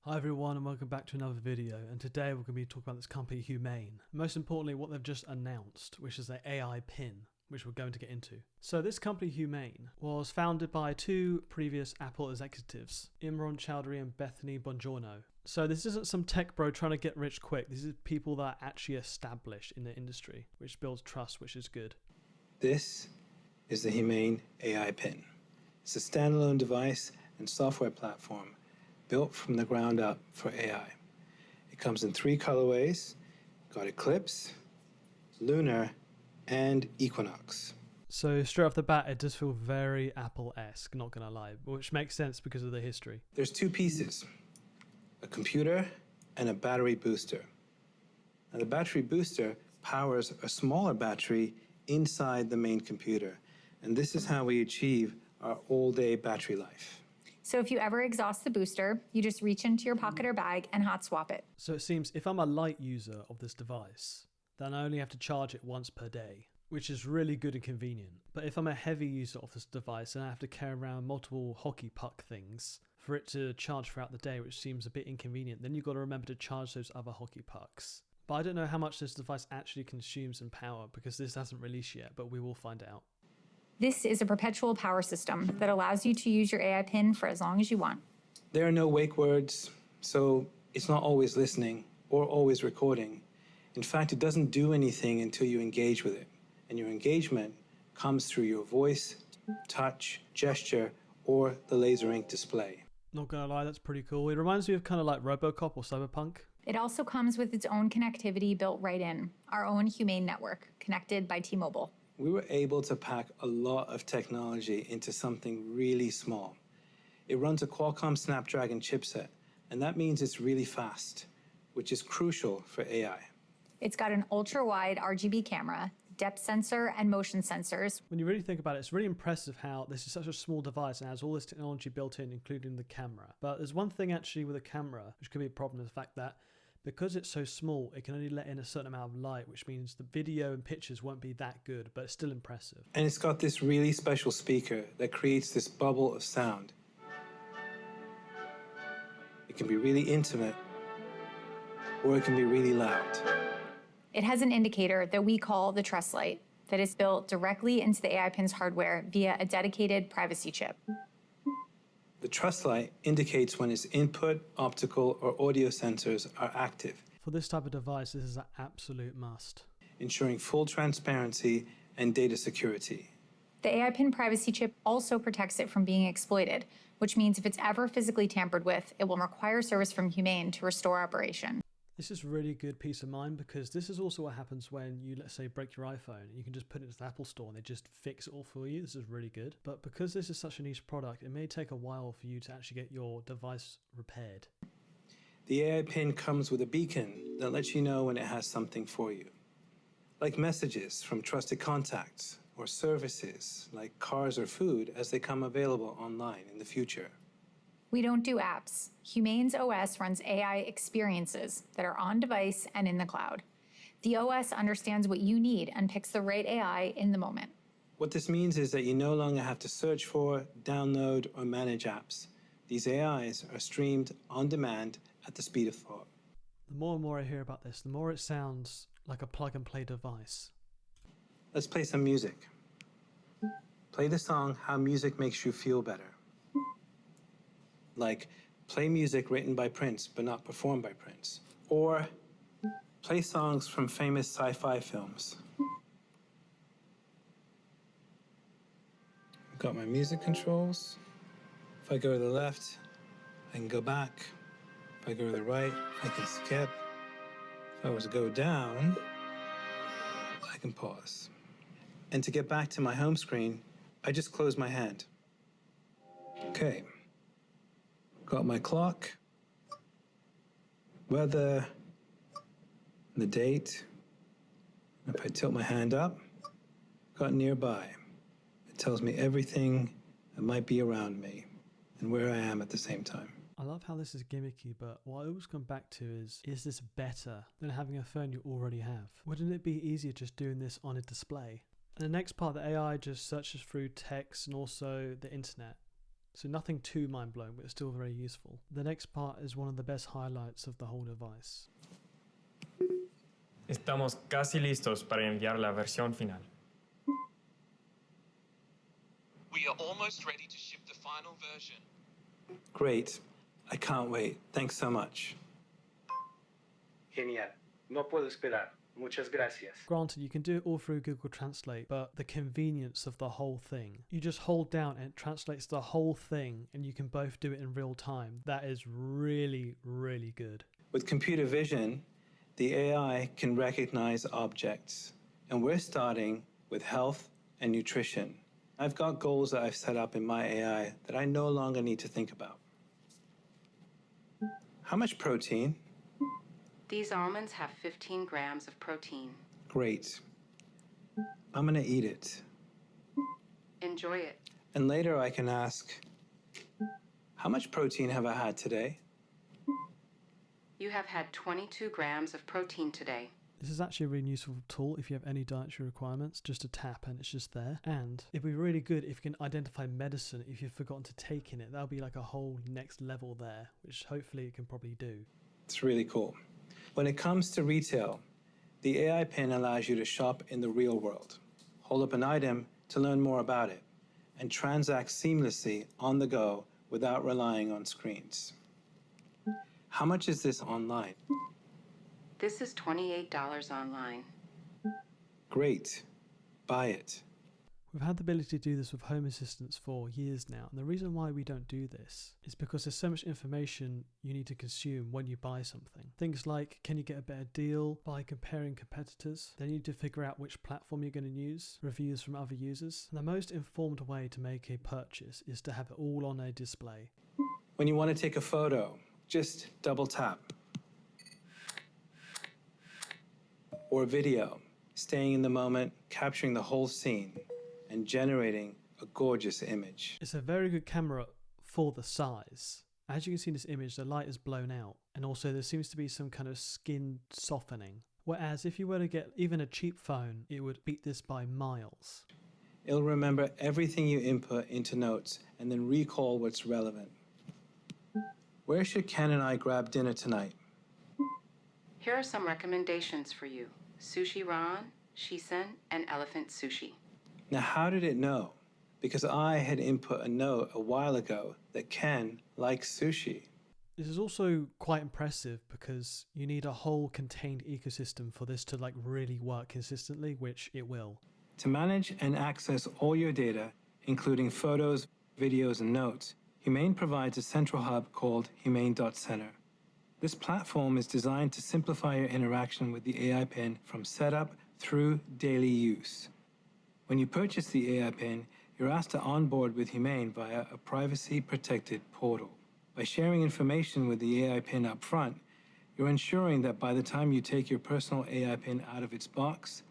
Hi everyone and welcome back to another video, and today we're going to be talking about this company Humane. Most importantly, what they've just announced, which is their AI pin, which we're going to get into. So this company Humane was founded by two previous Apple executives, Imran Chowdhury and Bethany Bongiorno. So this isn't some tech bro trying to get rich quick. This is people that are actually established in the industry, which builds trust, which is good. This is the Humane AI pin. It's a standalone device and software platform built from the ground up for AI. It comes in 3 colorways, got Eclipse, Lunar, and Equinox. So straight off the bat, it does feel very Apple-esque, not gonna lie, which makes sense because of the history. There's 2 pieces, a computer and a battery booster. Now the battery booster powers a smaller battery inside the main computer, and this is how we achieve our all-day battery life. So if you ever exhaust the booster, you just reach into your pocket or bag and hot swap it. So it seems if I'm a light user of this device, then I only have to charge it once per day, which is really good and convenient. But if I'm a heavy user of this device, then I have to carry around multiple hockey puck things for it to charge throughout the day, which seems a bit inconvenient. Then you've got to remember to charge those other hockey pucks. But I don't know how much this device actually consumes in power because this hasn't released yet, but we will find out. This is a perpetual power system that allows you to use your AI pin for as long as you want. There are no wake words, so it's not always listening or always recording. In fact, it doesn't do anything until you engage with it. And your engagement comes through your voice, touch, gesture, or the laser ink display. Not gonna lie, that's pretty cool. It reminds me of kind of like RoboCop or Cyberpunk. It also comes with its own connectivity built right in, our own Humane network, connected by T-Mobile. We were able to pack a lot of technology into something really small. It runs a Qualcomm Snapdragon chipset, and that means it's really fast, which is crucial for AI. It's got an ultra-wide RGB camera, depth sensor, and motion sensors. When you really think about it, it's really impressive how this is such a small device and has all this technology built in, including the camera. But there's one thing actually with a camera, which could be a problem, is the fact that because it's so small, it can only let in a certain amount of light, which means the video and pictures won't be that good, but it's still impressive. And it's got this really special speaker that creates this bubble of sound. It can be really intimate, or it can be really loud. It has an indicator that we call the Trust Light that is built directly into the AI pin's hardware via a dedicated privacy chip. The Trust Light indicates when its input, optical, or audio sensors are active, For this type of device, this is an absolute must. ensuring full transparency and data security. The AI pin privacy chip also protects it from being exploited, which means if it's ever physically tampered with, it will require service from Humane to restore operation. This is really good peace of mind because this is also what happens when you, let's say, break your iPhone. You can just put it into the Apple Store and they just fix it all for you. This is really good. But because this is such a niche product, it may take a while for you to actually get your device repaired. The AI pin comes with a beacon that lets you know when it has something for you, like messages from trusted contacts or services like cars or food as they come available online in the future. We don't do apps. Humane's OS runs AI experiences that are on device and in the cloud. The OS understands what you need and picks the right AI in the moment. What this means is that you no longer have to search for, download, or manage apps. These AIs are streamed on demand at the speed of thought. The more and more I hear about this, the more it sounds like a plug-and-play device. Let's play some music. Play the song How Music Makes You Feel Better. Like, play music written by Prince but not performed by Prince. Or play songs from famous sci-fi films. I've got my music controls. If I go to the left, I can go back. If I go to the right, I can skip. If I was to go down, I can pause. And to get back to my home screen, I just close my hand. Okay. Got my clock, weather, the date. If I tilt my hand up, got nearby. It tells me everything that might be around me and where I am at the same time. I love how this is gimmicky, but what I always come back to is this better than having a phone you already have? Wouldn't it be easier just doing this on a display? And the next part, the AI just searches through text and also the internet. So nothing too mind-blowing, but it's still very useful. The next part is one of the best highlights of the whole device. Estamos casi listos para enviar la versión final. We are almost ready to ship the final version. Great. I can't wait. Thanks so much. Genial. No puedo esperar. Muchas gracias. Granted, you can do it all through Google Translate, but the convenience of the whole thing. You just hold down and it translates the whole thing, and you can both do it in real time. That is really, really good. With computer vision, the AI can recognize objects, and we're starting with health and nutrition. I've got goals that I've set up in my AI that I no longer need to think about. How much protein? These almonds have 15 grams of protein. Great. I'm gonna eat it. Enjoy it. And later I can ask, how much protein have I had today? You have had 22 grams of protein today. This is actually a really useful tool if you have any dietary requirements, just a tap and it's just there. And it'd be really good if you can identify medicine if you've forgotten to take in it. That'll be like a whole next level there, which hopefully it can probably do. It's really cool. When it comes to retail, the AI Pin allows you to shop in the real world, hold up an item to learn more about it, and transact seamlessly on the go without relying on screens. How much is this online? This is $28 online. Great. Buy it. We've had the ability to do this with Home Assistants for years now, and the reason why we don't do this is because there's so much information you need to consume when you buy something. Things like, can you get a better deal by comparing competitors? Then you need to figure out which platform you're going to use, reviews from other users. And the most informed way to make a purchase is to have it all on a display. When you want to take a photo, just double tap. Or video, staying in the moment, capturing the whole scene, and generating a gorgeous image. It's a very good camera for the size. As you can see in this image, the light is blown out, and also there seems to be some kind of skin softening. Whereas if you were to get even a cheap phone, it would beat this by miles. It'll remember everything you input into notes and then recall what's relevant. Where should Ken and I grab dinner tonight? Here are some recommendations for you. Sushi Ron, Shisen, and Elephant Sushi. Now, how did it know? Because I had input a note a while ago that Ken likes sushi. This is also quite impressive because you need a whole contained ecosystem for this to really work consistently, which it will. To manage and access all your data, including photos, videos, and notes, Humane provides a central hub called humane.center. This platform is designed to simplify your interaction with the AI Pin from setup through daily use. When you purchase the AI Pin, you're asked to onboard with Humane via a privacy-protected portal. By sharing information with the AI Pin up front, you're ensuring that by the time you take your personal AI Pin out of its box,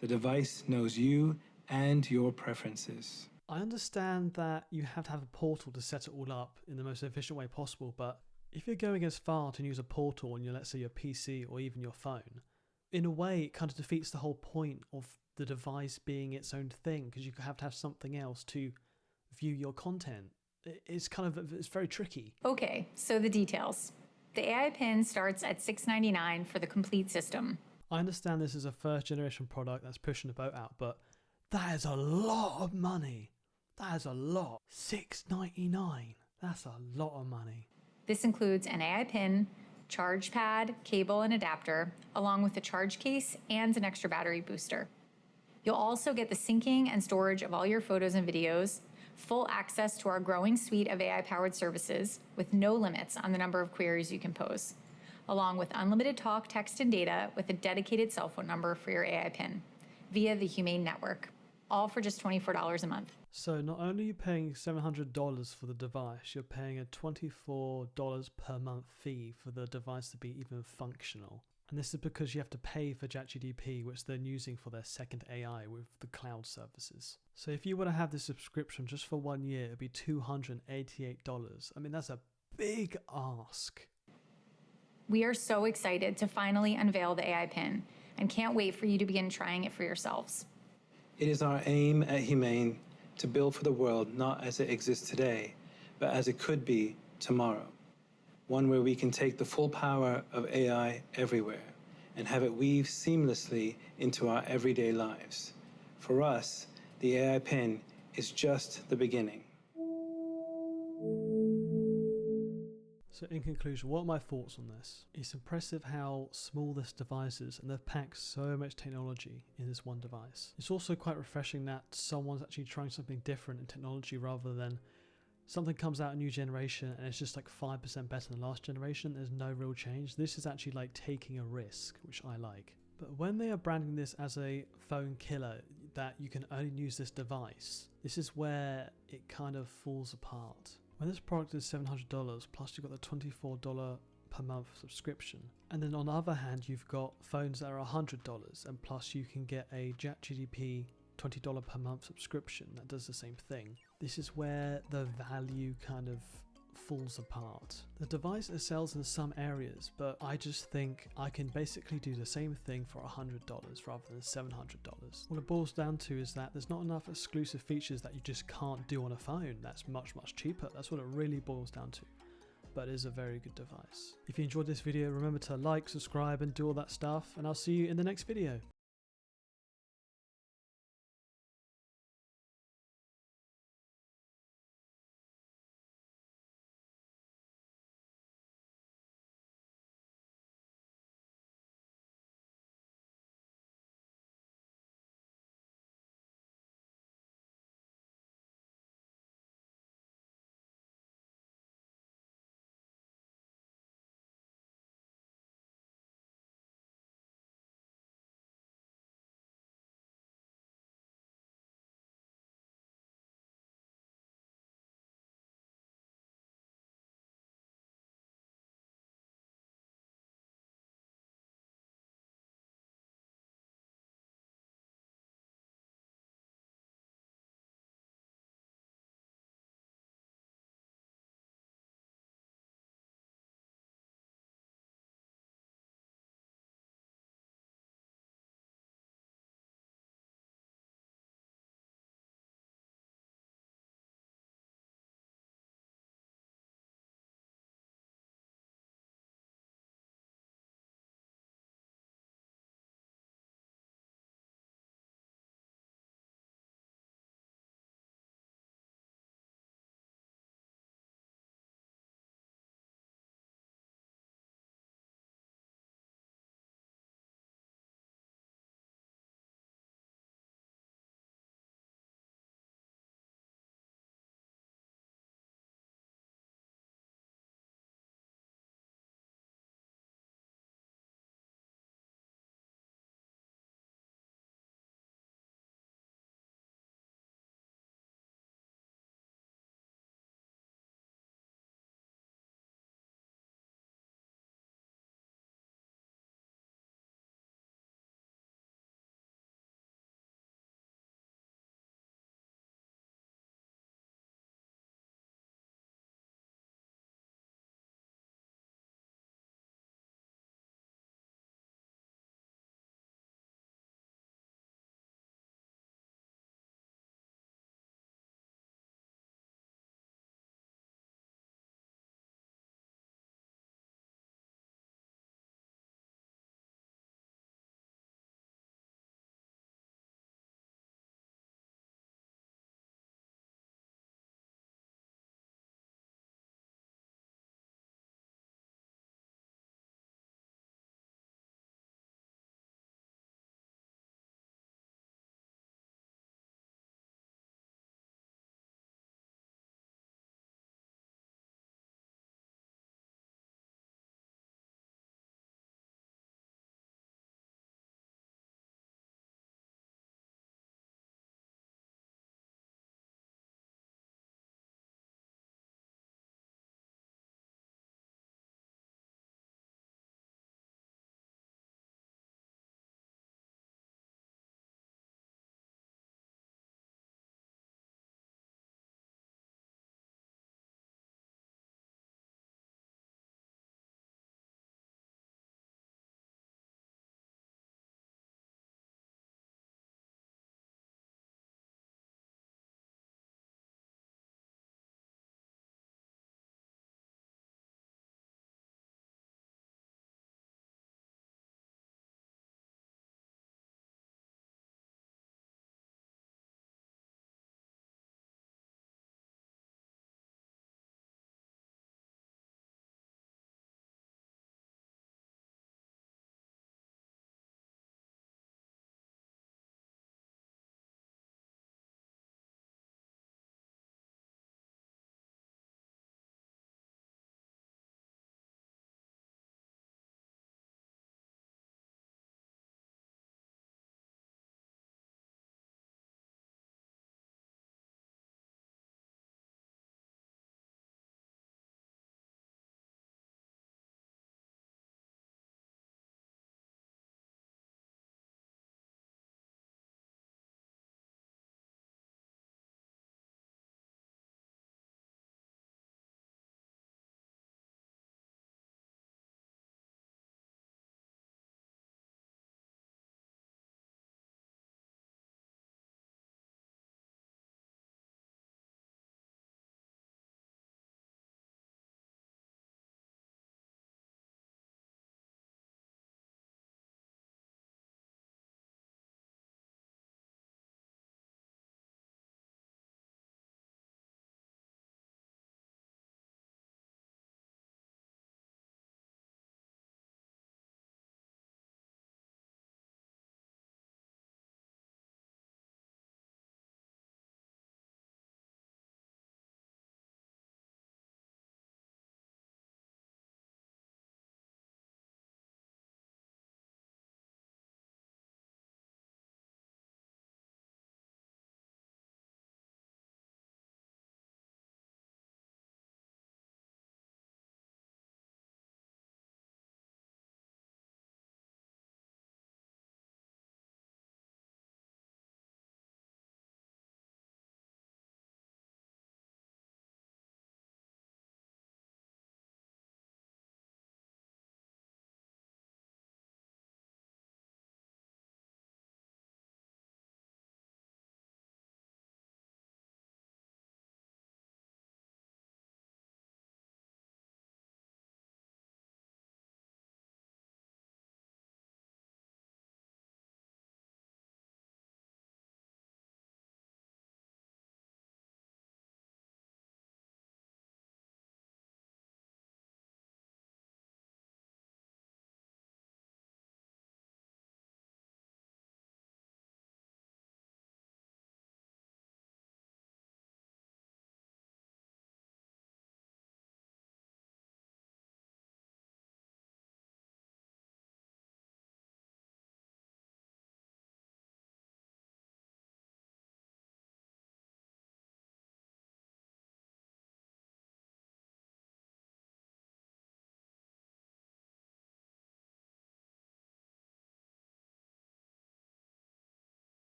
the device knows you and your preferences. I understand that you have to have a portal to set it all up in the most efficient way possible, but if you're going as far to use a portal on your, let's say, your PC or even your phone, in a way it kind of defeats the whole point of the device being its own thing, because you have to have something else to view your content. It's very tricky. Okay, so the details. The AI Pin starts at $6.99 for the complete system. I understand this is a first generation product that's pushing the boat out, but that is a lot of money. That is a lot. $6.99. That's a lot of money. This includes an AI Pin, charge pad, cable, and adapter, along with a charge case and an extra battery booster. You'll also get the syncing and storage of all your photos and videos, full access to our growing suite of AI-powered services with no limits on the number of queries you can pose, along with unlimited talk, text, and data with a dedicated cell phone number for your AI Pin via the Humane Network, all for just $24 a month. So not only are you paying $700 for the device, you're paying a $24 per month fee for the device to be even functional. And this is because you have to pay for ChatGPT, which they're using for their second AI with the cloud services. So if you were to have this subscription just for 1 year, it'd be $288. I mean, that's a big ask. We are so excited to finally unveil the AI Pin and can't wait for you to begin trying it for yourselves. It is our aim at Humane to build for the world not as it exists today, but as it could be tomorrow. One where we can take the full power of AI everywhere and have it weave seamlessly into our everyday lives. For us, the AI pin is just the beginning. So in conclusion, what are my thoughts on this? It's impressive how small this device is, and they've packed so much technology in this one device. It's also quite refreshing that someone's actually trying something different in technology rather than something comes out a new generation and it's just like 5% better than the last generation. There's no real change. This is actually like taking a risk, which I like. But when they are branding this as a phone killer, that you can only use this device, this is where it kind of falls apart. When this product is $700 plus you've got the $24 per month subscription, and then on the other hand you've got phones that are $100 and plus you can get a JackGDP $20 per month subscription that does the same thing. This is where the value kind of falls apart. The device excels in some areas, but I just think I can basically do the same thing for $100 rather than $700. What it boils down to is that there's not enough exclusive features that you just can't do on a phone that's much cheaper. That's what it really boils down to. But it is a very good device. If you enjoyed this video, remember to like, subscribe and do all that stuff, and I'll see you in the next video.